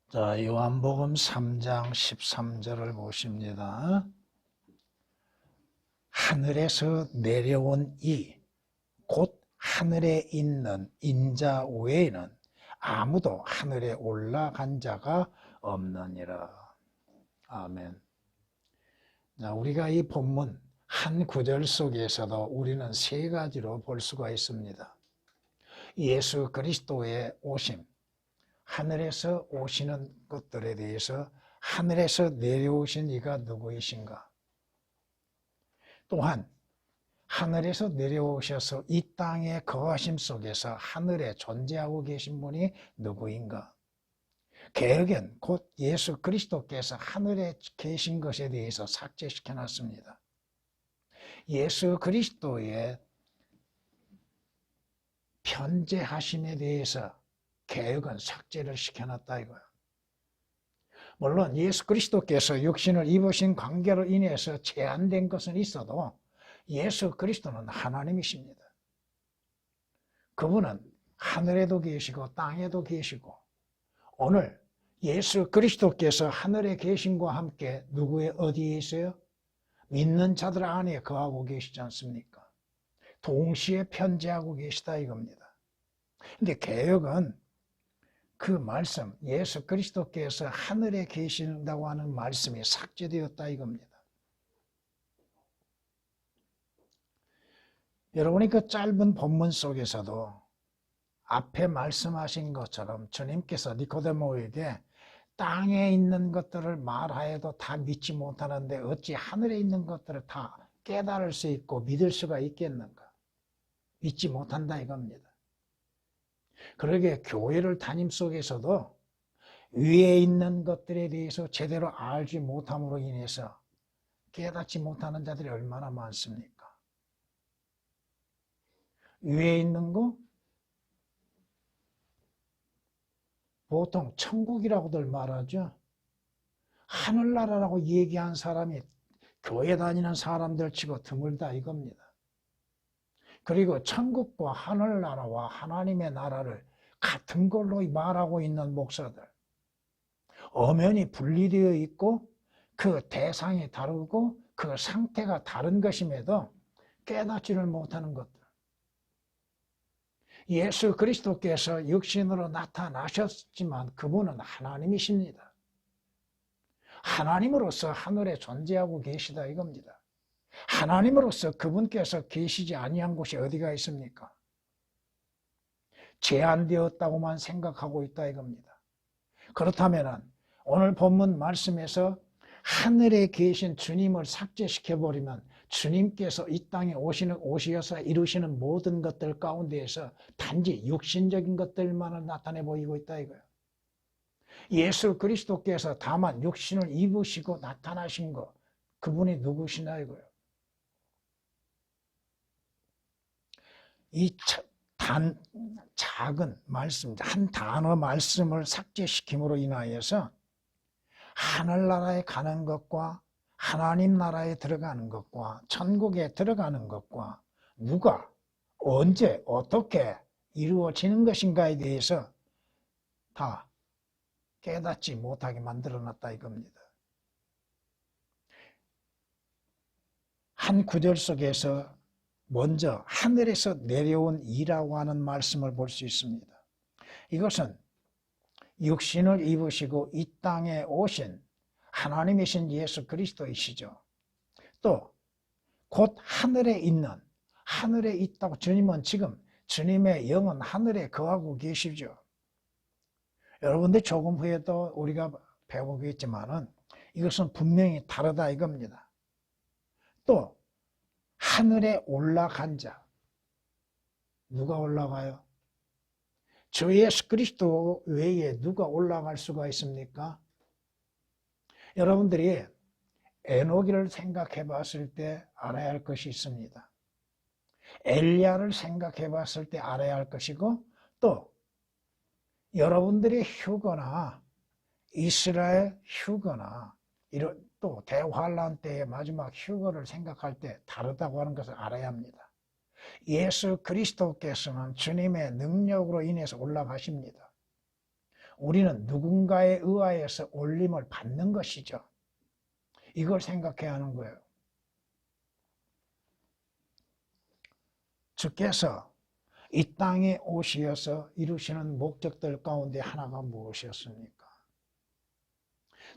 자, 요한복음 3장 13절을 보십니다. 하늘에서 내려온 이, 곧 하늘에 있는 인자 외에는 아무도 하늘에 올라간 자가 없느니라. 아멘. 자, 우리가 이 본문 한 구절 속에서도 우리는 세 가지로 볼 수가 있습니다. 예수 그리스도의 오심, 하늘에서 오시는 것들에 대해서 하늘에서 내려오신 이가 누구이신가? 또한 하늘에서 내려오셔서 이 땅의 거하심 속에서 하늘에 존재하고 계신 분이 누구인가? 개혁은 곧 예수 그리스도께서 하늘에 계신 것에 대해서 삭제시켜 놨습니다. 예수 그리스도의 편재하심에 대해서 개혁은 삭제를 시켜놨다 이거예요. 물론 예수 그리스도께서 육신을 입으신 관계로 인해서 제한된 것은 있어도 예수 그리스도는 하나님이십니다. 그분은 하늘에도 계시고 땅에도 계시고 오늘 예수 그리스도께서 하늘에 계심과 함께 누구의 어디에 있어요? 믿는 자들 안에 거하고 계시지 않습니까? 동시에 편재하고 계시다 이겁니다. 근데 개혁은 그 말씀, 예수 그리스도께서 하늘에 계신다고 하는 말씀이 삭제되었다 이겁니다. 여러분이 그 짧은 본문 속에서도 앞에 말씀하신 것처럼 주님께서 니코데모에게 땅에 있는 것들을 말하여도 다 믿지 못하는데 어찌 하늘에 있는 것들을 다 깨달을 수 있고 믿을 수가 있겠는가? 믿지 못한다 이겁니다. 그러게 교회를 다님 속에서도 위에 있는 것들에 대해서 제대로 알지 못함으로 인해서 깨닫지 못하는 자들이 얼마나 많습니까? 위에 있는 거 보통 천국이라고들 말하죠. 하늘나라라고 얘기한 사람이 교회 다니는 사람들 치고 드물다 이겁니다. 그리고 천국과 하늘나라와 하나님의 나라를 같은 걸로 말하고 있는 목사들, 엄연히 분리되어 있고 그 대상이 다르고 그 상태가 다른 것임에도 깨닫지를 못하는 것들. 예수 그리스도께서 육신으로 나타나셨지만 그분은 하나님이십니다. 하나님으로서 하늘에 존재하고 계시다 이겁니다. 하나님으로서 그분께서 계시지 아니한 곳이 어디가 있습니까? 제한되었다고만 생각하고 있다 이겁니다. 그렇다면 오늘 본문 말씀에서 하늘에 계신 주님을 삭제시켜버리면 주님께서 이 땅에 오셔서 이루시는 모든 것들 가운데에서 단지 육신적인 것들만을 나타내 보이고 있다 이거예요. 예수 그리스도께서 다만 육신을 입으시고 나타나신 것, 그분이 누구시나 이거예요. 이 작은 말씀, 한 단어 말씀을 삭제시킴으로 인하여서 하늘나라에 가는 것과 하나님 나라에 들어가는 것과 천국에 들어가는 것과 누가 언제 어떻게 이루어지는 것인가에 대해서 다 깨닫지 못하게 만들어놨다 이겁니다. 한 구절 속에서 먼저 하늘에서 내려온 이라고 하는 말씀을 볼 수 있습니다. 이것은 육신을 입으시고 이 땅에 오신 하나님이신 예수 그리스도이시죠. 또 곧 하늘에 있다고 주님은 지금 주님의 영은 하늘에 거하고 계시죠. 여러분들 조금 후에도 우리가 배우겠지만은 이것은 분명히 다르다 이겁니다. 또 하늘에 올라간 자, 누가 올라가요? 주 예수 그리스도 외에 누가 올라갈 수가 있습니까? 여러분들이 에노기를 생각해 봤을 때 알아야 할 것이 있습니다. 엘리야를 생각해 봤을 때 알아야 할 것이고, 또 여러분들의 휴거나 이스라엘 휴거나 이런 또 대환란 때의 마지막 휴거를 생각할 때 다르다고 하는 것을 알아야 합니다. 예수 그리스도께서는 주님의 능력으로 인해서 올라가십니다. 우리는 누군가에 의하여서 올림을 받는 것이죠. 이걸 생각해야 하는 거예요. 주께서 이 땅에 오시어서 이루시는 목적들 가운데 하나가 무엇이었습니까?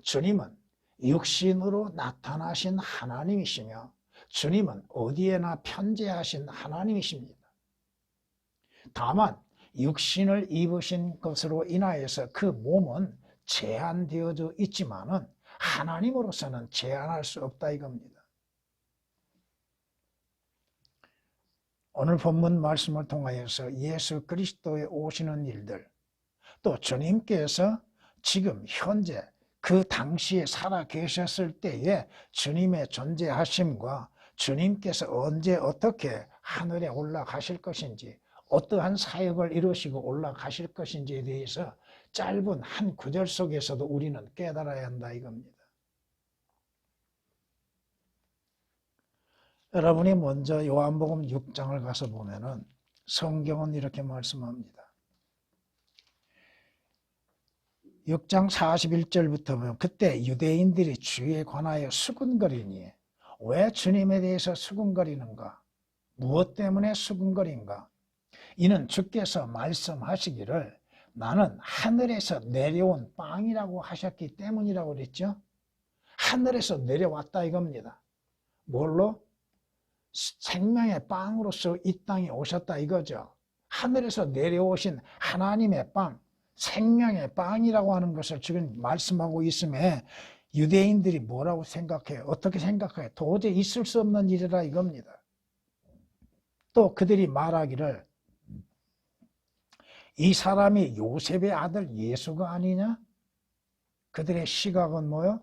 주님은 육신으로 나타나신 하나님이시며 주님은 어디에나 편재하신 하나님이십니다. 다만 육신을 입으신 것으로 인하여서 그 몸은 제한되어져 있지만은 하나님으로서는 제한할 수 없다 이겁니다. 오늘 본문 말씀을 통하여서 예수 그리스도의 오시는 일들, 또 주님께서 지금 현재 그 당시에 살아 계셨을 때에 주님의 존재하심과 주님께서 언제 어떻게 하늘에 올라가실 것인지, 어떠한 사역을 이루시고 올라가실 것인지에 대해서 짧은 한 구절 속에서도 우리는 깨달아야 한다 이겁니다. 여러분이 먼저 요한복음 6장을 가서 보면은 성경은 이렇게 말씀합니다. 6장 41절부터 보면 그때 유대인들이 주에 관하여 수군거리니 왜 주님에 대해서 수군거리는가? 무엇 때문에 수군거린가? 이는 주께서 말씀하시기를 나는 하늘에서 내려온 빵이라고 하셨기 때문이라고 그랬죠. 하늘에서 내려왔다 이겁니다. 뭘로? 생명의 빵으로서 이 땅에 오셨다 이거죠. 하늘에서 내려오신 하나님의 빵, 생명의 빵이라고 하는 것을 지금 말씀하고 있음에 유대인들이 뭐라고 생각해요? 어떻게 생각해요? 도저히 있을 수 없는 일이라 이겁니다. 또 그들이 말하기를 이 사람이 요셉의 아들 예수가 아니냐? 그들의 시각은 뭐요?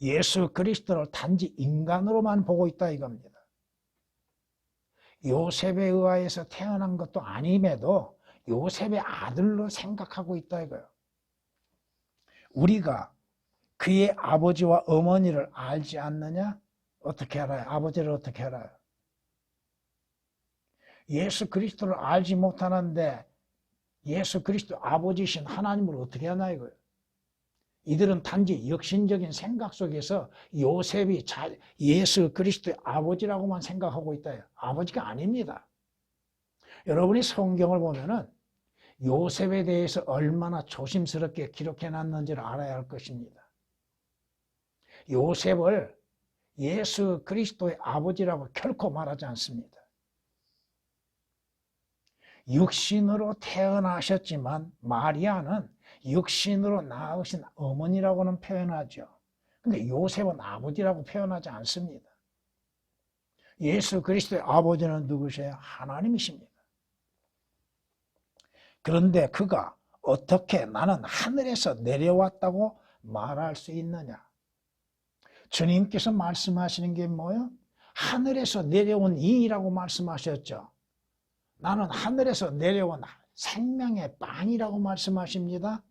예수 그리스도를 단지 인간으로만 보고 있다 이겁니다. 요셉에 의하여서 태어난 것도 아님에도 요셉의 아들로 생각하고 있다 이거예요. 우리가 그의 아버지와 어머니를 알지 않느냐? 어떻게 알아요? 아버지를 어떻게 알아요? 예수 그리스도를 알지 못하는데 예수 그리스도 아버지신 하나님을 어떻게 하나 이거예요. 이들은 단지 역신적인 생각 속에서 요셉이 예수 그리스도의 아버지라고만 생각하고 있다. 아버지가 아닙니다. 여러분이 성경을 보면은 요셉에 대해서 얼마나 조심스럽게 기록해 놨는지를 알아야 할 것입니다. 요셉을 예수 그리스도의 아버지라고 결코 말하지 않습니다. 육신으로 태어나셨지만 마리아는 육신으로 낳으신 어머니라고는 표현하죠. 근데 요셉은 아버지라고 표현하지 않습니다. 예수 그리스도의 아버지는 누구세요? 하나님이십니다. 그런데 그가 어떻게 나는 하늘에서 내려왔다고 말할 수 있느냐? 주님께서 말씀하시는 게 뭐예요? 하늘에서 내려온 이라고 말씀하셨죠. 나는 하늘에서 내려온 생명의 빵이라고 말씀하십니다.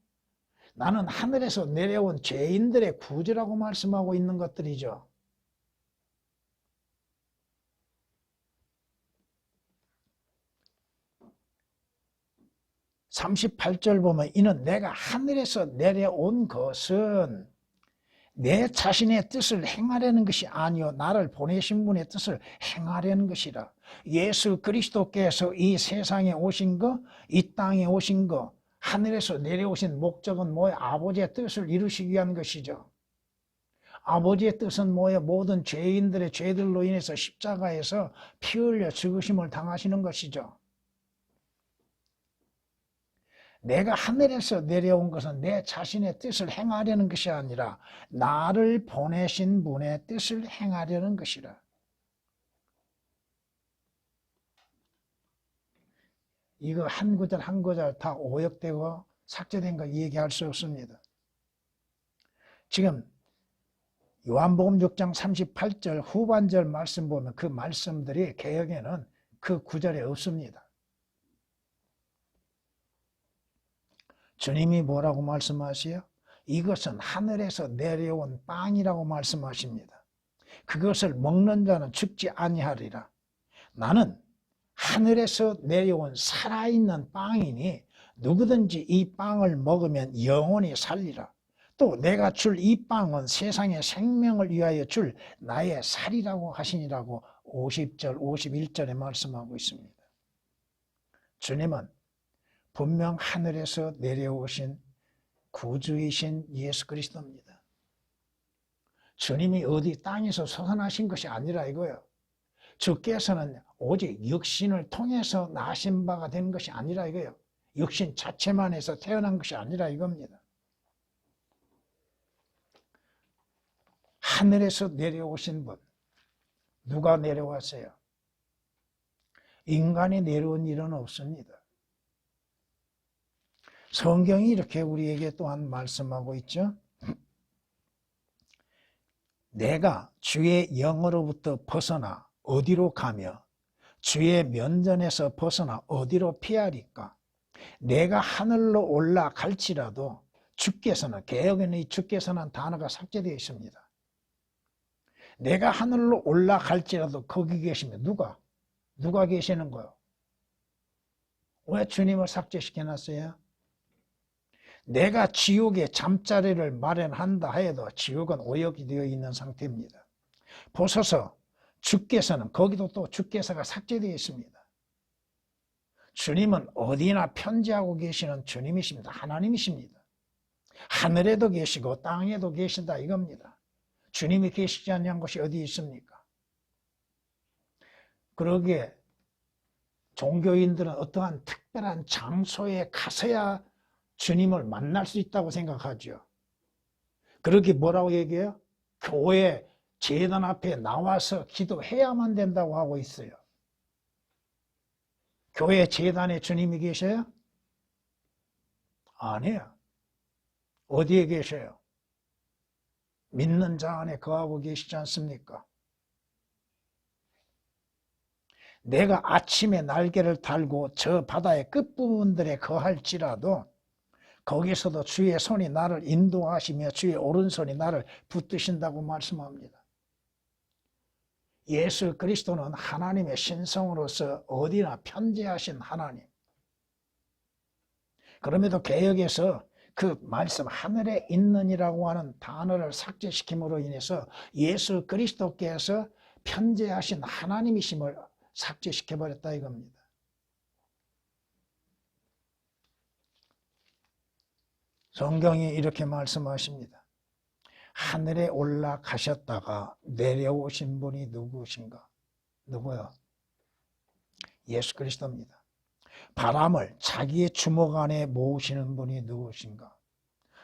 나는 하늘에서 내려온 죄인들의 구주라고 말씀하고 있는 것들이죠. (38절) 보면 이는 내가 하늘에서 내려온 것은 내 자신의 뜻을 행하려는 것이 아니요 나를 보내신 분의 뜻을 행하려는 것이라. 예수 그리스도께서 이 세상에 오신 거, 이 땅에 오신 거, 하늘에서 내려오신 목적은 뭐예요? 아버지의 뜻을 이루시기 위한 것이죠. 아버지의 뜻은 뭐예요? 모든 죄인들의 죄들로 인해서 십자가에서 피 흘려 죽으심을 당하시는 것이죠. 내가 하늘에서 내려온 것은 내 자신의 뜻을 행하려는 것이 아니라 나를 보내신 분의 뜻을 행하려는 것이라. 이거 한 구절 한 구절 다 오역되고 삭제된 거 얘기할 수 없습니다. 지금 요한복음 6장 38절 후반절 말씀 보면 그 말씀들이 개역에는 그 구절에 없습니다. 주님이 뭐라고 말씀하시요? 이것은 하늘에서 내려온 빵이라고 말씀하십니다. 그것을 먹는 자는 죽지 아니하리라. 나는 하늘에서 내려온 살아있는 빵이니 누구든지 이 빵을 먹으면 영원히 살리라. 또 내가 줄 이 빵은 세상의 생명을 위하여 줄 나의 살이라고 하시니라고 50절, 51절에 말씀하고 있습니다. 주님은 분명 하늘에서 내려오신 구주이신 예수 그리스도입니다. 주님이 어디 땅에서 솟아나신 것이 아니라 이거예요. 주께서는 오직 육신을 통해서 나신 바가 된 것이 아니라 이거예요. 육신 자체만 해서 태어난 것이 아니라 이겁니다. 하늘에서 내려오신 분, 누가 내려왔어요? 인간이 내려온 일은 없습니다. 성경이 이렇게 우리에게 또한 말씀하고 있죠. 내가 주의 영으로부터 벗어나 어디로 가며 주의 면전에서 벗어나 어디로 피하리까? 내가 하늘로 올라갈지라도 주께서는, 개역에는 이 주께서는 단어가 삭제되어 있습니다. 내가 하늘로 올라갈지라도 거기 계시면 누가 계시는 거예요? 왜 주님을 삭제시켜놨어요? 내가 지옥에 잠자리를 마련한다 해도 지옥은 오역이 되어 있는 상태입니다. 보소서, 주께서는, 거기도 또 주께서가 삭제되어 있습니다. 주님은 어디나 편지하고 계시는 주님이십니다. 하나님이십니다. 하늘에도 계시고 땅에도 계신다 이겁니다. 주님이 계시지 않는 곳이 어디 있습니까? 그러기에 종교인들은 어떠한 특별한 장소에 가서야 주님을 만날 수 있다고 생각하죠. 그렇게 뭐라고 얘기해요? 교회 제단 앞에 나와서 기도해야만 된다고 하고 있어요. 교회 제단에 주님이 계셔요? 아니에요. 어디에 계셔요? 믿는 자 안에 거하고 계시지 않습니까? 내가 아침에 날개를 달고 저 바다의 끝부분들에 거할지라도 거기서도 주의 손이 나를 인도하시며 주의 오른손이 나를 붙드신다고 말씀합니다. 예수 그리스도는 하나님의 신성으로서 어디나 편재하신 하나님. 그럼에도 개역에서 그 말씀 하늘에 있느니라고 하는 단어를 삭제시킴으로 인해서 예수 그리스도께서 편재하신 하나님이심을 삭제시켜버렸다 이겁니다. 성경이 이렇게 말씀하십니다. 하늘에 올라가셨다가 내려오신 분이 누구신가? 누구요? 예수 그리스도입니다. 바람을 자기의 주먹 안에 모으시는 분이 누구신가?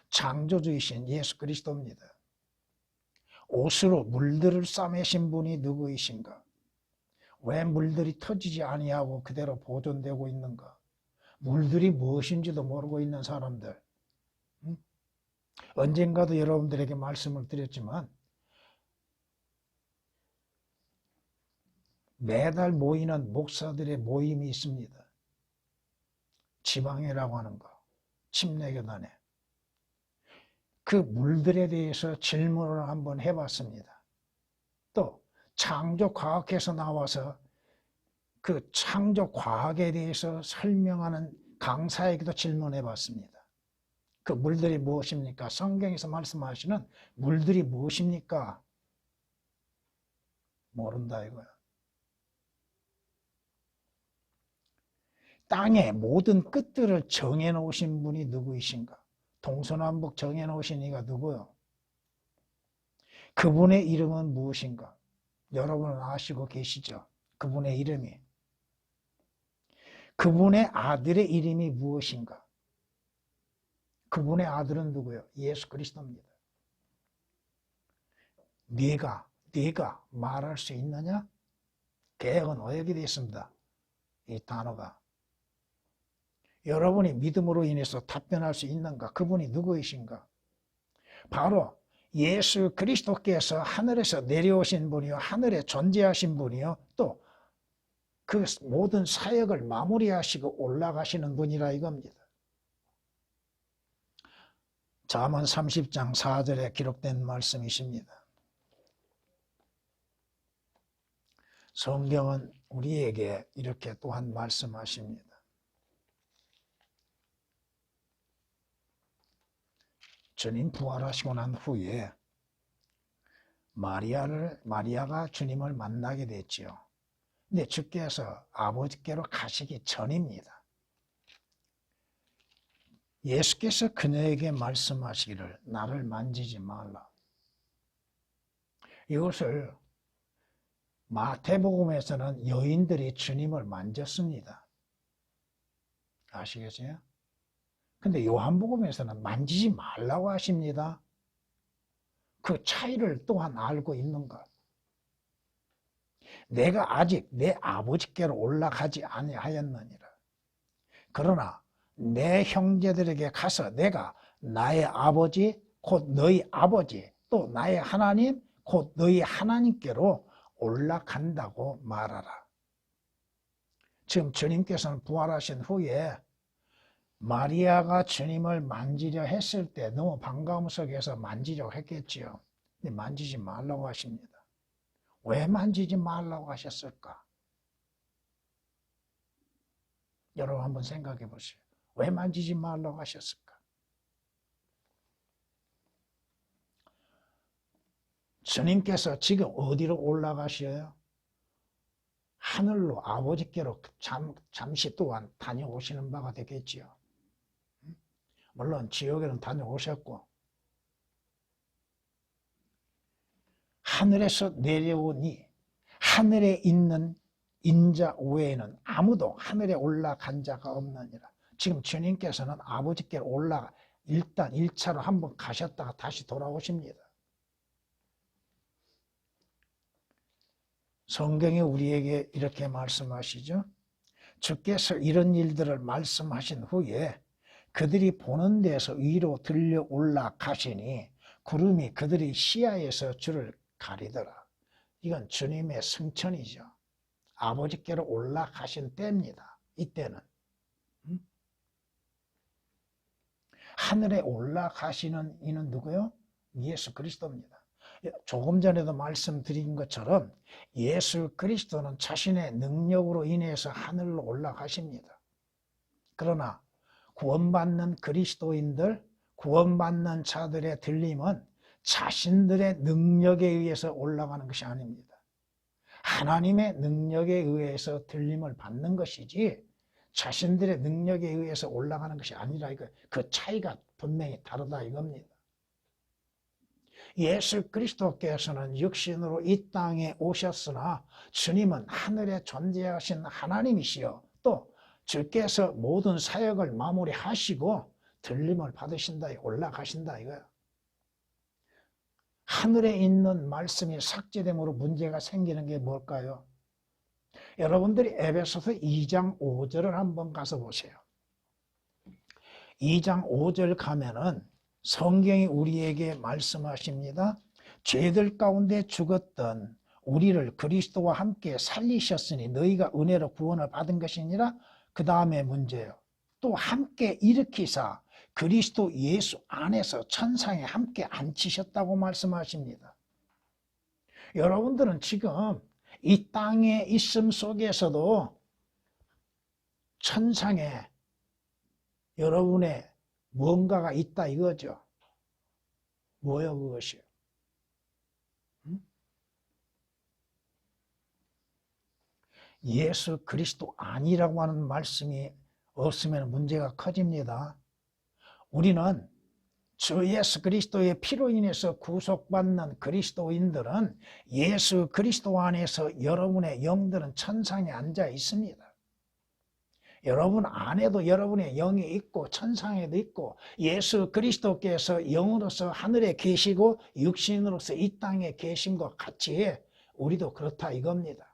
창조주이신 예수 그리스도입니다. 옷으로 물들을 싸매신 분이 누구이신가? 왜 물들이 터지지 아니하고 그대로 보존되고 있는가? 물들이 무엇인지도 모르고 있는 사람들. 언젠가도 여러분들에게 말씀을 드렸지만 매달 모이는 목사들의 모임이 있습니다. 지방회라고 하는 거, 침례교단에. 그 물들에 대해서 질문을 한번 해봤습니다. 또 창조과학에서 나와서 그 창조과학에 대해서 설명하는 강사에게도 질문해봤습니다. 그 물들이 무엇입니까? 성경에서 말씀하시는 물들이 무엇입니까? 모른다 이거야. 땅의 모든 끝들을 정해놓으신 분이 누구이신가? 동서남북 정해놓으신 이가 누구요? 그분의 이름은 무엇인가? 여러분은 아시고 계시죠? 그분의 이름이. 그분의 아들의 이름이 무엇인가? 그분의 아들은 누구요? 예수 그리스도입니다. 네가 말할 수 있느냐? 개혁은 오역이 되어 있습니다. 이 단어가. 여러분이 믿음으로 인해서 답변할 수 있는가? 그분이 누구이신가? 바로 예수 그리스도께서 하늘에서 내려오신 분이요, 하늘에 존재하신 분이요, 또 그 모든 사역을 마무리하시고 올라가시는 분이라 이겁니다. 잠언 30장 4절에 기록된 말씀이십니다. 성경은 우리에게 이렇게 또한 말씀하십니다. 주님 부활하시고 난 후에 마리아가 주님을 만나게 됐지요. 근데 주께서 아버지께로 가시기 전입니다. 예수께서 그녀에게 말씀하시기를 나를 만지지 말라. 이것을 마태복음에서는 여인들이 주님을 만졌습니다. 아시겠어요? 근데 요한복음에서는 만지지 말라고 하십니다. 그 차이를 또한 알고 있는 것. 내가 아직 내 아버지께로 올라가지 아니하였느니라. 그러나 내 형제들에게 가서 내가 나의 아버지 곧 너희 아버지 또 나의 하나님 곧 너희 하나님께로 올라간다고 말하라. 지금 주님께서는 부활하신 후에 마리아가 주님을 만지려 했을 때 너무 반가움 속에서 만지려고 했겠지요. 근데 만지지 말라고 하십니다. 왜 만지지 말라고 하셨을까? 여러분 한번 생각해 보세요. 왜 만지지 말라고 하셨을까? 주님께서 지금 어디로 올라가셔요? 하늘로 아버지께로 잠시 동안 다녀오시는 바가 되겠지요. 물론 지옥에는 다녀오셨고 하늘에서 내려오니 하늘에 있는 인자 외에는 아무도 하늘에 올라간 자가 없느니라. 지금 주님께서는 아버지께로 올라가 일단 1차로 한번 가셨다가 다시 돌아오십니다. 성경이 우리에게 이렇게 말씀하시죠. 주께서 이런 일들을 말씀하신 후에 그들이 보는 데서 위로 들려 올라가시니 구름이 그들이 시야에서 주를 가리더라. 이건 주님의 승천이죠. 아버지께로 올라가신 때입니다. 이때는. 하늘에 올라가시는 이는 누구요? 예수 그리스도입니다. 조금 전에도 말씀드린 것처럼 예수 그리스도는 자신의 능력으로 인해서 하늘로 올라가십니다. 그러나 구원받는 그리스도인들, 구원받는 자들의 들림은 자신들의 능력에 의해서 올라가는 것이 아닙니다. 하나님의 능력에 의해서 들림을 받는 것이지 자신들의 능력에 의해서 올라가는 것이 아니라 그 차이가 분명히 다르다 이겁니다. 예수 그리스도께서는 육신으로 이 땅에 오셨으나 주님은 하늘에 존재하신 하나님이시여 또 주께서 모든 사역을 마무리하시고 들림을 받으신다, 올라가신다 이거야. 하늘에 있는 말씀이 삭제됨으로 문제가 생기는 게 뭘까요? 여러분들이 에베소서 2장 5절을 한번 가서 보세요. 2장 5절 가면은 성경이 우리에게 말씀하십니다. 죄들 가운데 죽었던 우리를 그리스도와 함께 살리셨으니 너희가 은혜로 구원을 받은 것이니라. 그 다음에 문제예요. 또 함께 일으키사 그리스도 예수 안에서 천상에 함께 앉히셨다고 말씀하십니다. 여러분들은 지금 이 땅에 있음 속에서도 천상에 여러분의 뭔가가 있다 이거죠. 뭐요 그것이요? 예수 그리스도 아니라고 하는 말씀이 없으면 문제가 커집니다. 우리는 주 예수 그리스도의 피로 인해서 구속받는 그리스도인들은 예수 그리스도 안에서 여러분의 영들은 천상에 앉아 있습니다. 여러분 안에도 여러분의 영이 있고 천상에도 있고 예수 그리스도께서 영으로서 하늘에 계시고 육신으로서 이 땅에 계신 것 같이 우리도 그렇다 이겁니다.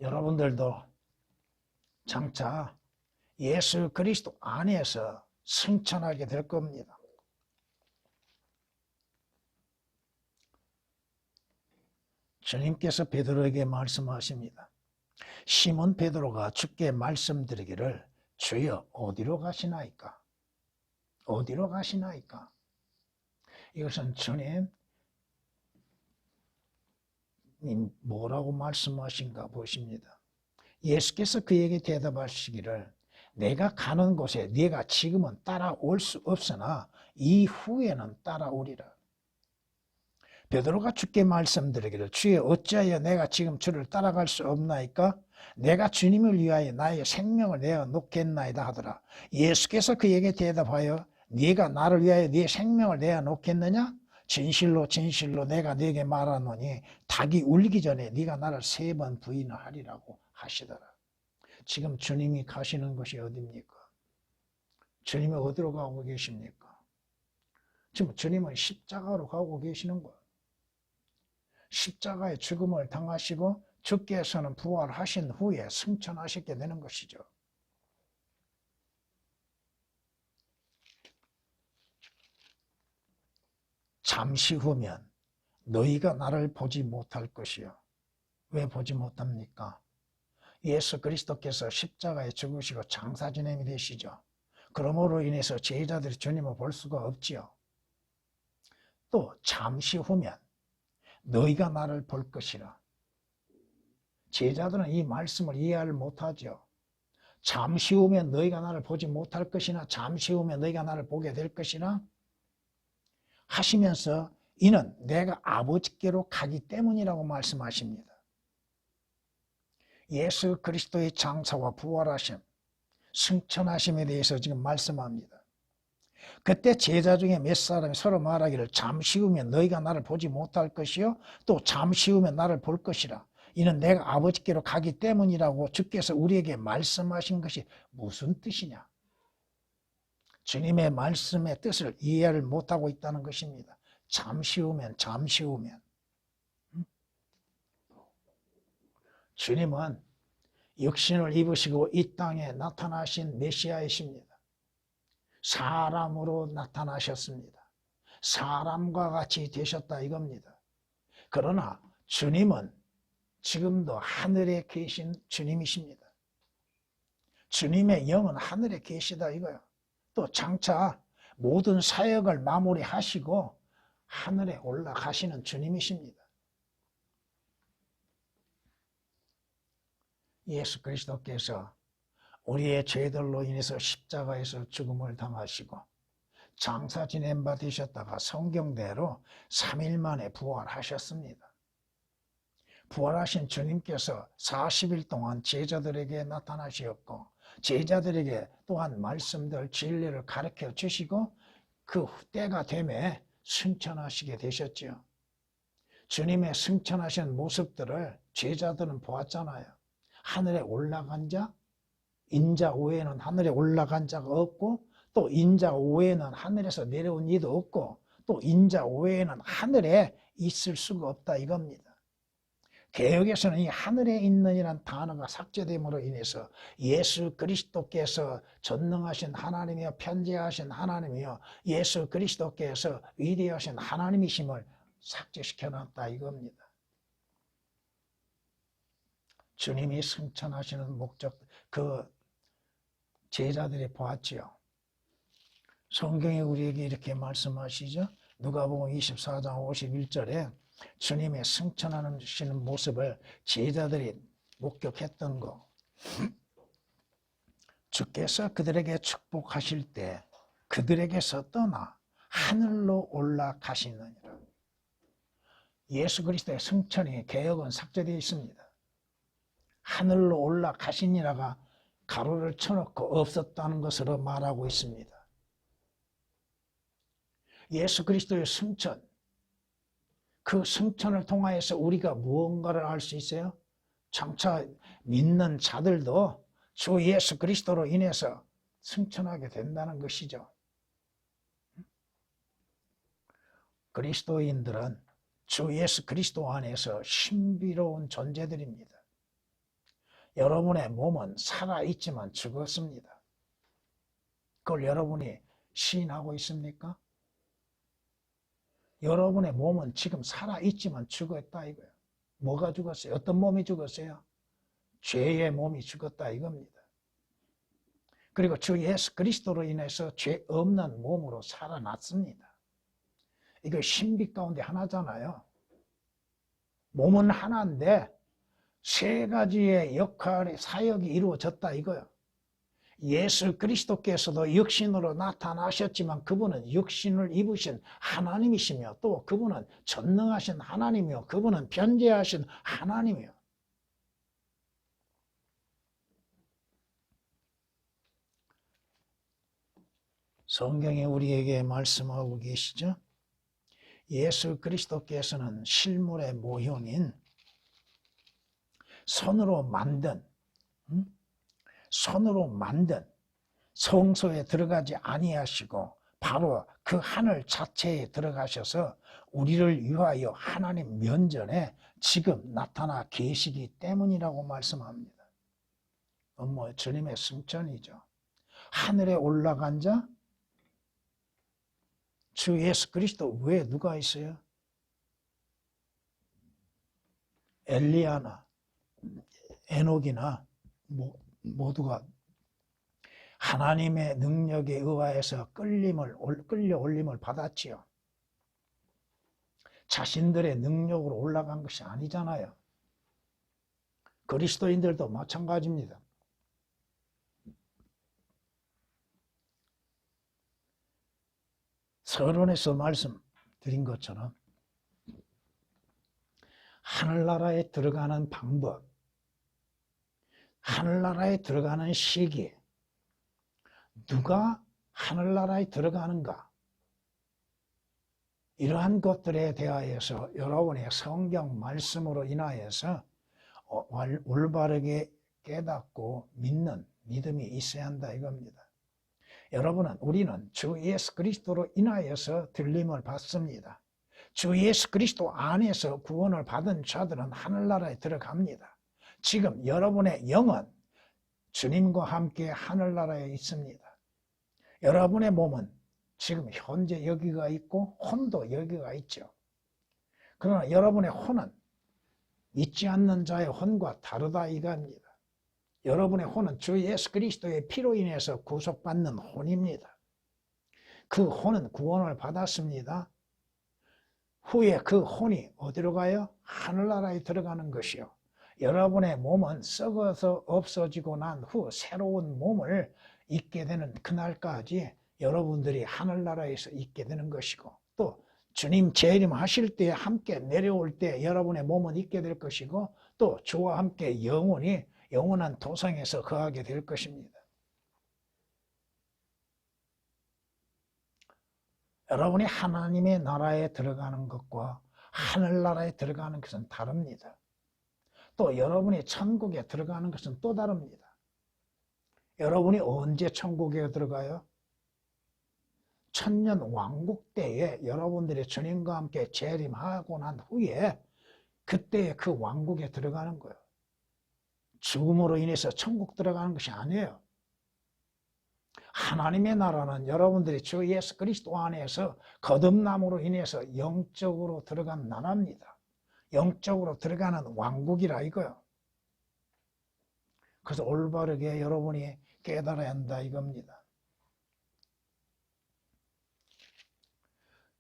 여러분들도 장차 예수 그리스도 안에서 승천하게 될 겁니다. 주님께서 베드로에게 말씀하십니다. 시몬 베드로가 주께 말씀드리기를 주여 어디로 가시나이까? 어디로 가시나이까? 이것은 주님 뭐라고 말씀하신가 보십니다. 예수께서 그에게 대답하시기를 내가 가는 곳에 네가 지금은 따라올 수 없으나 이후에는 따라오리라. 베드로가 주께 말씀드리기를 주여 어찌하여 내가 지금 주를 따라갈 수 없나이까? 내가 주님을 위하여 나의 생명을 내어 놓겠나이다 하더라. 예수께서 그에게 대답하여 네가 나를 위하여 네 생명을 내어 놓겠느냐? 진실로 진실로 내가 네게 말하노니 닭이 울기 전에 네가 나를 3번 부인하리라고 하시더라. 지금 주님이 가시는 곳이 어디입니까? 주님이 어디로 가고 계십니까? 지금 주님은 십자가로 가고 계시는 거예요. 십자가의 죽음을 당하시고 주께서는 부활하신 후에 승천하시게 되는 것이죠. 잠시 후면 너희가 나를 보지 못할 것이요. 왜 보지 못합니까? 예수 그리스도께서 십자가에 죽으시고 장사지냄이 되시죠. 그러므로 인해서 제자들이 주님을 볼 수가 없지요. 또 잠시 후면 너희가 나를 볼 것이라. 제자들은 이 말씀을 이해를 못하죠. 잠시 후면 너희가 나를 보지 못할 것이나 잠시 후면 너희가 나를 보게 될 것이나 하시면서 이는 내가 아버지께로 가기 때문이라고 말씀하십니다. 예수 그리스도의 장사와 부활하심, 승천하심에 대해서 지금 말씀합니다. 그때 제자 중에 몇 사람이 서로 말하기를 잠시 후면 너희가 나를 보지 못할 것이요 또 잠시 후면 나를 볼 것이라. 이는 내가 아버지께로 가기 때문이라고 주께서 우리에게 말씀하신 것이 무슨 뜻이냐? 주님의 말씀의 뜻을 이해를 못하고 있다는 것입니다. 잠시 후면 잠시 후면. 주님은 육신을 입으시고 이 땅에 나타나신 메시아이십니다. 사람으로 나타나셨습니다. 사람과 같이 되셨다 이겁니다. 그러나 주님은 지금도 하늘에 계신 주님이십니다. 주님의 영은 하늘에 계시다 이거예요. 또 장차 모든 사역을 마무리하시고 하늘에 올라가시는 주님이십니다. 예수 그리스도께서 우리의 죄들로 인해서 십자가에서 죽음을 당하시고 장사 지낸 바 되셨다가 성경대로 3일 만에 부활하셨습니다. 부활하신 주님께서 40일 동안 제자들에게 나타나셨고 제자들에게 또한 말씀들 진리를 가르쳐 주시고 그 때가 되매 승천하시게 되셨지요. 주님의 승천하신 모습들을 제자들은 보았잖아요. 하늘에 올라간 자, 인자 외에는 하늘에 올라간 자가 없고 또 인자 외에는 하늘에서 내려온 이도 없고 또 인자 외에는 하늘에 있을 수가 없다 이겁니다. 개역에서는 이 하늘에 있는이란 단어가 삭제됨으로 인해서 예수 그리스도께서 전능하신 하나님이여 편재하신 하나님이여 예수 그리스도께서 위대하신 하나님이심을 삭제시켜놨다 이겁니다. 주님이 승천하시는 목적 그 제자들이 보았지요. 성경이 우리에게 이렇게 말씀하시죠. 누가복음 24장 51절에 주님의 승천하시는 모습을 제자들이 목격했던 거. 주께서 그들에게 축복하실 때 그들에게서 떠나 하늘로 올라가시느니라. 예수 그리스도의 승천이 개역은 삭제되어 있습니다. 하늘로 올라가시니라가 가로를 쳐놓고 없었다는 것으로 말하고 있습니다. 예수 그리스도의 승천, 그 승천을 통하여서 우리가 무언가를 알 수 있어요? 장차 믿는 자들도 주 예수 그리스도로 인해서 승천하게 된다는 것이죠. 그리스도인들은 주 예수 그리스도 안에서 신비로운 존재들입니다. 여러분의 몸은 살아있지만 죽었습니다. 그걸 여러분이 시인하고 있습니까? 여러분의 몸은 지금 살아있지만 죽었다 이거예요. 뭐가 죽었어요? 어떤 몸이 죽었어요? 죄의 몸이 죽었다 이겁니다. 그리고 주 예수 그리스도로 인해서 죄 없는 몸으로 살아났습니다. 이거 신비 가운데 하나잖아요. 몸은 하나인데 세 가지의 역할의 사역이 이루어졌다 이거예요. 예수 그리스도께서도 육신으로 나타나셨지만 그분은 육신을 입으신 하나님이시며 또 그분은 전능하신 하나님이며 그분은 변재하신 하나님이요. 성경에 우리에게 말씀하고 계시죠. 예수 그리스도께서는 실물의 모형인 손으로 만든 성소에 들어가지 아니하시고 바로 그 하늘 자체에 들어가셔서 우리를 위하여 하나님 면전에 지금 나타나 계시기 때문이라고 말씀합니다. 주님의 승천이죠. 하늘에 올라간 자 주 예수 그리스도 외에 누가 있어요? 엘리야나 에녹이나 모두가 하나님의 능력에 의하여서 끌려 올림을 받았지요. 자신들의 능력으로 올라간 것이 아니잖아요. 그리스도인들도 마찬가지입니다. 서론에서 말씀드린 것처럼 하늘나라에 들어가는 방법, 하늘나라에 들어가는 시기, 누가 하늘나라에 들어가는가, 이러한 것들에 대하여서 여러분의 성경 말씀으로 인하여서 올바르게 깨닫고 믿는 믿음이 있어야 한다 이겁니다. 우리는 주 예수 그리스도로 인하여서 들림을 받습니다. 주 예수 그리스도 안에서 구원을 받은 자들은 하늘나라에 들어갑니다. 지금 여러분의 영은 주님과 함께 하늘나라에 있습니다. 여러분의 몸은 지금 현재 여기가 있고 혼도 여기가 있죠. 그러나 여러분의 혼은 믿지 않는 자의 혼과 다르다 이겁니다. 여러분의 혼은 주 예수 그리스도의 피로 인해서 구속받는 혼입니다. 그 혼은 구원을 받았습니다. 후에 그 혼이 어디로 가요? 하늘나라에 들어가는 것이요. 여러분의 몸은 썩어서 없어지고 난 후 새로운 몸을 입게 되는 그날까지 여러분들이 하늘나라에서 있게 되는 것이고 또 주님 재림하실 때 함께 내려올 때 여러분의 몸은 있게 될 것이고 또 주와 함께 영원한 도성에서 거하게 될 것입니다. 여러분이 하나님의 나라에 들어가는 것과 하늘나라에 들어가는 것은 다릅니다. 또 여러분이 천국에 들어가는 것은 또 다릅니다. 여러분이 언제 천국에 들어가요? 천년 왕국 때에 여러분들이 주님과 함께 재림하고 난 후에 그때에 그 왕국에 들어가는 거예요. 죽음으로 인해서 천국 들어가는 것이 아니에요. 하나님의 나라는 여러분들이 주 예수 그리스도 안에서 거듭남으로 인해서 영적으로 들어간 나라입니다. 영적으로 들어가는 왕국이라 이거요. 그래서 올바르게 여러분이 깨달아야 한다 이겁니다.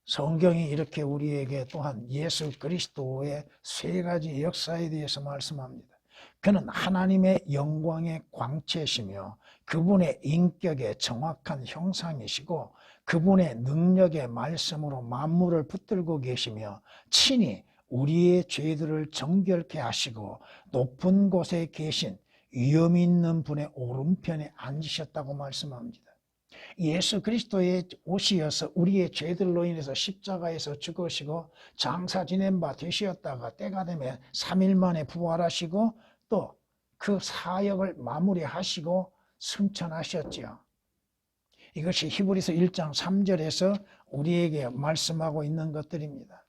성경이 이렇게 우리에게 또한 예수 그리스도의 세 가지 역사에 대해서 말씀합니다. 그는 하나님의 영광의 광채시며 그분의 인격의 정확한 형상이시고 그분의 능력의 말씀으로 만물을 붙들고 계시며 친히 우리의 죄들을 정결케 하시고 높은 곳에 계신 위엄 있는 분의 오른편에 앉으셨다고 말씀합니다. 예수 그리스도의 오시어서 우리의 죄들로 인해서 십자가에서 죽으시고 장사 지낸 바 되셨다가 때가 되면 3일 만에 부활하시고 또 그 사역을 마무리하시고 승천하셨죠. 이것이 히브리서 1장 3절에서 우리에게 말씀하고 있는 것들입니다.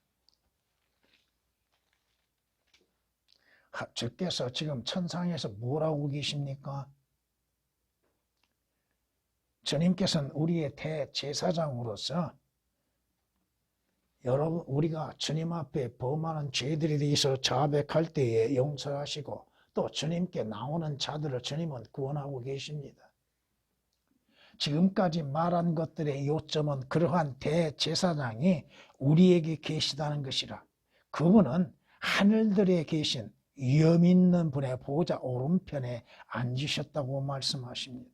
주께서 지금 천상에서 뭐라고 계십니까? 주님께서는 우리의 대제사장으로서 여러분 우리가 주님 앞에 범하는 죄들에 대해서 자백할 때에 용서하시고 또 주님께 나오는 자들을 주님은 구원하고 계십니다. 지금까지 말한 것들의 요점은 그러한 대제사장이 우리에게 계시다는 것이라. 그분은 하늘들에 계신 위엄 있는 분의 보좌 오른편에 앉으셨다고 말씀하십니다.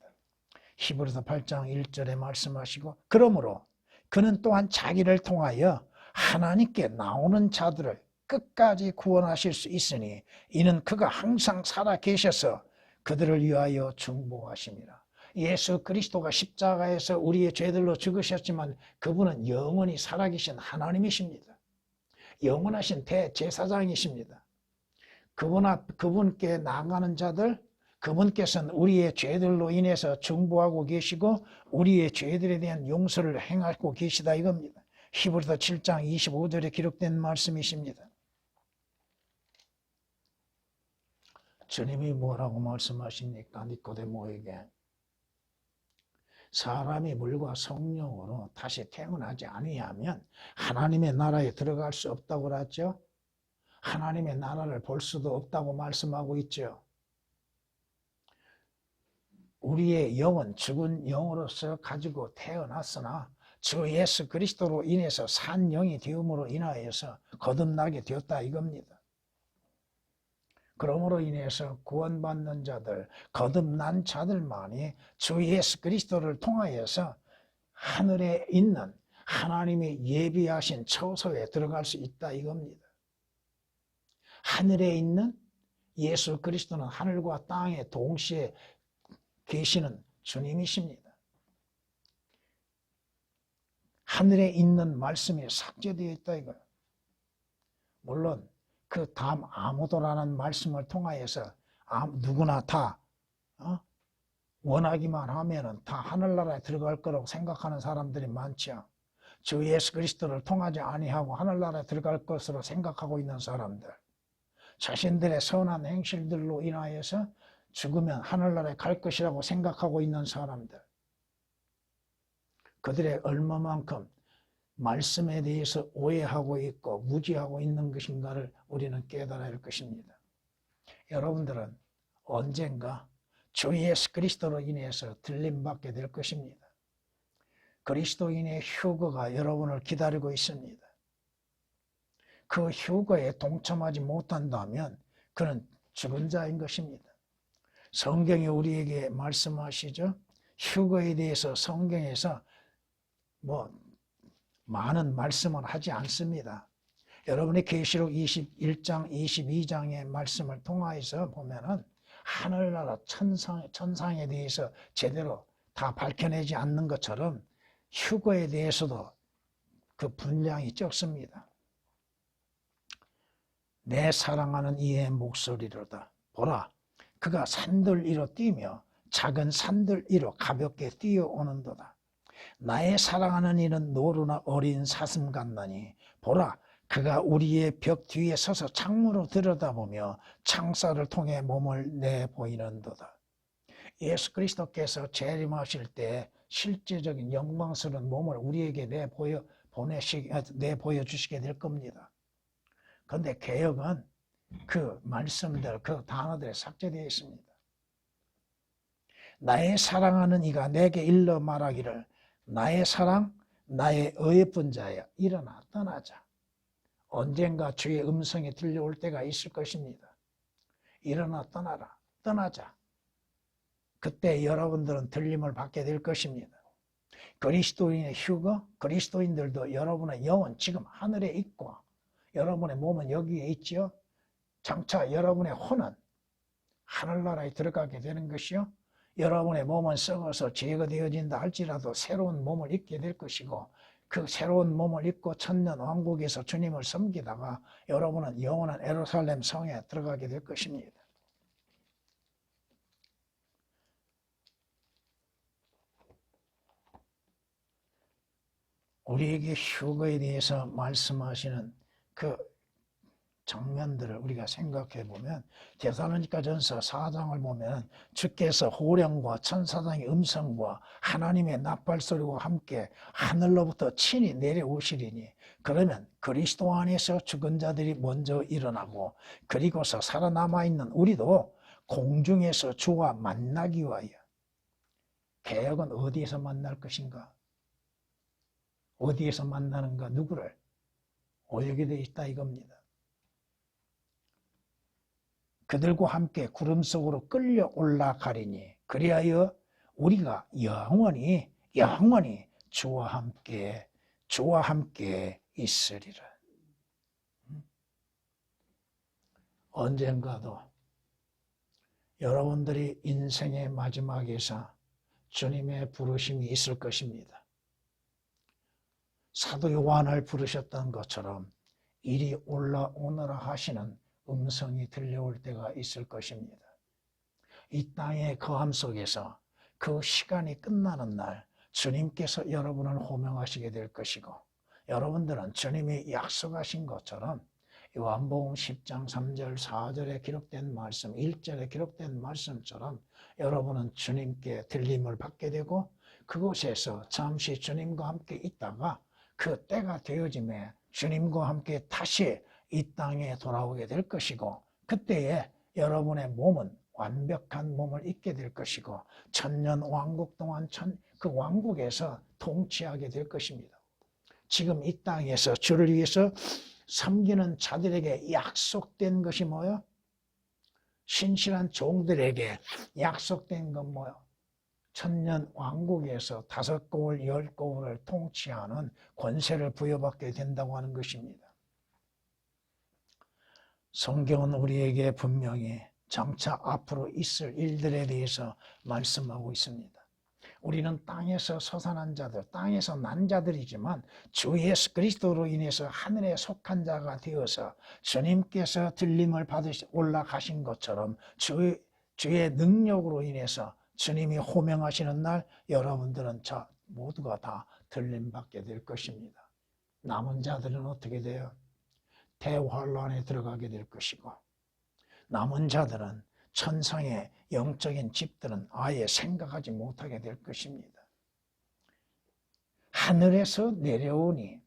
히브리서 8장 1절에 말씀하시고 그러므로 그는 또한 자기를 통하여 하나님께 나오는 자들을 끝까지 구원하실 수 있으니 이는 그가 항상 살아 계셔서 그들을 위하여 중보하심이라. 예수 그리스도가 십자가에서 우리의 죄들로 죽으셨지만 그분은 영원히 살아계신 하나님이십니다. 영원하신 대제사장이십니다. 그분께 나아가는 자들, 그분께서는 우리의 죄들로 인해서 중보하고 계시고 우리의 죄들에 대한 용서를 행하고 계시다 이겁니다. 히브리서 7장 25절에 기록된 말씀이십니다. 주님이 뭐라고 말씀하십니까? 니고데모에게 사람이 물과 성령으로 다시 태어나지 아니하면 하나님의 나라에 들어갈 수 없다고 그랬죠. 하나님의 나라를 볼 수도 없다고 말씀하고 있죠. 우리의 영은 죽은 영으로서 가지고 태어났으나 주 예수 그리스도로 인해서 산 영이 되음으로 인하여서 거듭나게 되었다 이겁니다. 그러므로 인해서 구원받는 자들, 거듭난 자들만이 주 예수 그리스도를 통하여서 하늘에 있는 하나님이 예비하신 처소에 들어갈 수 있다 이겁니다. 하늘에 있는 예수 그리스도는 하늘과 땅에 동시에 계시는 주님이십니다. 하늘에 있는 말씀이 삭제되어 있다 이거예요. 물론 그 다음 아무도라는 말씀을 통하여서 누구나 다 원하기만 하면은 다 하늘나라에 들어갈 거라고 생각하는 사람들이 많죠. 주 예수 그리스도를 통하지 아니하고 하늘나라에 들어갈 것으로 생각하고 있는 사람들, 자신들의 선한 행실들로 인하여서 죽으면 하늘나라에 갈 것이라고 생각하고 있는 사람들, 그들의 얼마만큼 말씀에 대해서 오해하고 있고 무지하고 있는 것인가를 우리는 깨달아야 할 것입니다. 여러분들은 언젠가 주 예수 그리스도로 인해서 들림받게 될 것입니다. 그리스도인의 휴거가 여러분을 기다리고 있습니다. 그 휴거에 동참하지 못한다면 그는 죽은 자인 것입니다. 성경이 우리에게 말씀하시죠. 휴거에 대해서 성경에서 많은 말씀을 하지 않습니다. 여러분이 계시록 21장, 22장의 말씀을 통하여서 보면은 하늘나라 천상에 대해서 제대로 다 밝혀내지 않는 것처럼 휴거에 대해서도 그 분량이 적습니다. 내 사랑하는 이의 목소리로다. 보라, 그가 산들 위로 뛰며 작은 산들 위로 가볍게 뛰어오는도다. 나의 사랑하는 이는 노루나 어린 사슴 같나니 보라, 그가 우리의 벽 뒤에 서서 창문으로 들여다보며 창살을 통해 몸을 내보이는도다. 예수 그리스도께서 재림하실 때 실제적인 영광스러운 몸을 우리에게 내보여주시게 될 겁니다. 그런데 개역은 그 말씀들, 그 단어들에 삭제되어 있습니다. 나의 사랑하는 이가 내게 일러 말하기를 나의 사랑, 나의 의예쁜 자야, 일어나 떠나자. 언젠가 주의 음성이 들려올 때가 있을 것입니다. 일어나 떠나라, 떠나자. 그때 여러분들은 들림을 받게 될 것입니다. 그리스도인의 휴거, 그리스도인들도 여러분의 영은 지금 하늘에 있고 여러분의 몸은 여기에 있지요. 장차 여러분의 혼은 하늘나라에 들어가게 되는 것이요. 여러분의 몸은 썩어서 제거되어진다 할지라도 새로운 몸을 입게 될 것이고 그 새로운 몸을 입고 천년 왕국에서 주님을 섬기다가 여러분은 영원한 예루살렘 성에 들어가게 될 것입니다. 우리에게 휴거에 대해서 말씀하시는 그 장면들을 우리가 생각해 보면 데살로니가전서 4장을 보면 주께서 호령과 천사장의 음성과 하나님의 나팔소리와 함께 하늘로부터 친히 내려오시리니 그러면 그리스도 안에서 죽은 자들이 먼저 일어나고 그리고서 살아남아 있는 우리도 공중에서 주와 만나기 위하여. 개역은 어디에서 만날 것인가? 어디에서 만나는가? 누구를? 오역이 되어 있다 이겁니다. 그들과 함께 구름 속으로 끌려 올라가리니 그리하여 우리가 영원히 주와 함께 있으리라. 언젠가도 여러분들이 인생의 마지막에서 주님의 부르심이 있을 것입니다. 사도 요한을 부르셨던 것처럼 이리 올라오너라 하시는 음성이 들려올 때가 있을 것입니다. 이 땅의 거함 속에서 그 시간이 끝나는 날 주님께서 여러분을 호명하시게 될 것이고, 여러분들은 주님이 약속하신 것처럼 요한복음 10장 3절 4절에 기록된 말씀, 1절에 기록된 말씀처럼 여러분은 주님께 들림을 받게 되고, 그곳에서 잠시 주님과 함께 있다가 그 때가 되어짐에 주님과 함께 다시 이 땅에 돌아오게 될 것이고, 그때에 여러분의 몸은 완벽한 몸을 입게 될 것이고, 천년 왕국 동안 그 왕국에서 통치하게 될 것입니다. 지금 이 땅에서 주를 위해서 섬기는 자들에게 약속된 것이 뭐요? 신실한 종들에게 약속된 건 뭐요? 천년 왕국에서 5고을 10고을을 통치하는 권세를 부여받게 된다고 하는 것입니다. 성경은 우리에게 분명히 장차 앞으로 있을 일들에 대해서 말씀하고 있습니다. 우리는 땅에서 서산한 자들, 땅에서 난 자들이지만 주 예수 그리스도로 인해서 하늘에 속한 자가 되어서 주님께서 들림을 받으시 올라가신 것처럼 주의 능력으로 인해서 주님이 호명하시는 날 여러분들은 모두가 다 들림 받게 될 것입니다. 남은 자들은 어떻게 돼요? 대환란에 들어가게 될 것이고, 남은 자들은 천상의 영적인 집들은 아예 생각하지 못하게 될 것입니다. 하늘에서 내려오니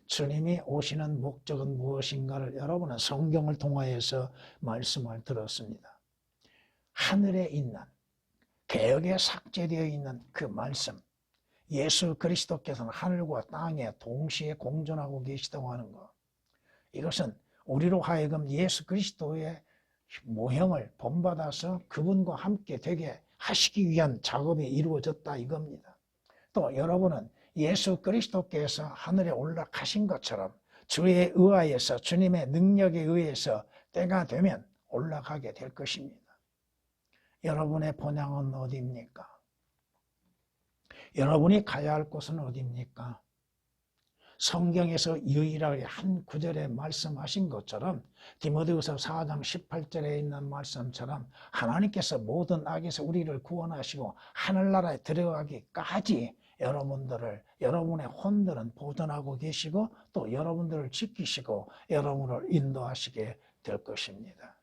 주님이 오시는 목적은 무엇인가를 여러분은 성경을 통하여서 말씀을 들었습니다. 하늘에 있는, 개역에 삭제되어 있는 그 말씀, 예수 그리스도께서는 하늘과 땅에 동시에 공존하고 계시다고 하는 것, 이것은 우리로 하여금 예수 그리스도의 모형을 본받아서 그분과 함께 되게 하시기 위한 작업이 이루어졌다 이겁니다. 또 여러분은 예수 그리스도께서 하늘에 올라가신 것처럼 주에 의하여서, 주님의 능력에 의해서 때가 되면 올라가게 될 것입니다. 여러분의 본향은 어디입니까? 여러분이 가야 할 곳은 어디입니까? 성경에서 유일하게 한 구절에 말씀하신 것처럼 디모데후서 4장 18절에 있는 말씀처럼 하나님께서 모든 악에서 우리를 구원하시고 하늘나라에 들어가기까지 여러분의 혼들은 보존하고 계시고 또 여러분들을 지키시고 여러분을 인도하시게 될 것입니다.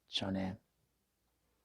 전에